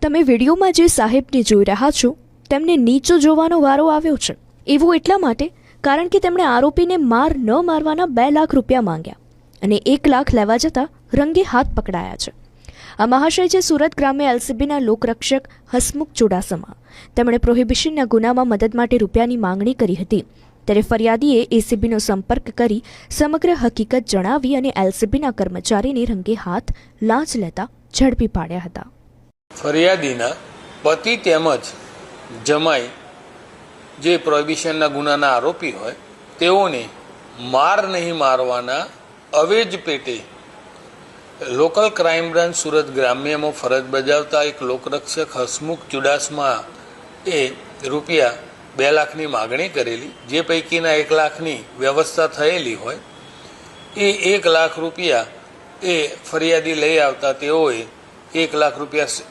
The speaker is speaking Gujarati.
તમે વિડીયોમાં જે સાહેબને જોઈ રહ્યા છો તેમને નીચો જોવાનો વારો આવ્યો છે। એવું એટલા માટે કારણ કે તેમણે આરોપીને માર ન મારવાના 2 લાખ રૂપિયા માંગ્યા અને 1 લાખ લેવા જતાં રંગે હાથ પકડાયા છે। આ મહાશય છે સુરત ગ્રામ્ય એલસીબીના લોકરક્ષક હસમુખ ચુડાસમા। તેમણે પ્રોહિબિશનના ગુનામાં મદદ માટે રૂપિયાની માંગણી કરી હતી ત્યારે ફરિયાદીએ એસીબીનો સંપર્ક કરી સમગ્ર હકીકત જણાવી અને એલસીબીના કર્મચારીને રંગે હાથ લાંચ લેતા ઝડપી પાડ્યા હતા। ફરિયાદીના પતિ તેમજ જમાઈ જે પ્રોહિબિશનના ગુનાના આરોપી હોય તેઓને માર નહીં મારવાના અવેજ પેટે લોકલ ક્રાઇમ બ્રાન્ચ સુરત ગ્રામ્યમાં ફરજ બજાવતા એક લોકરક્ષક હસમુખ ચુડાસમા એ રૂપિયા 2 લાખની માગણી કરેલી, જે પૈકીના 1 લાખની વ્યવસ્થા થયેલી હોય એ 1 લાખ રૂપિયા એ ફરિયાદી લઈ આવતા તેઓએ 1 લાખ રૂપિયા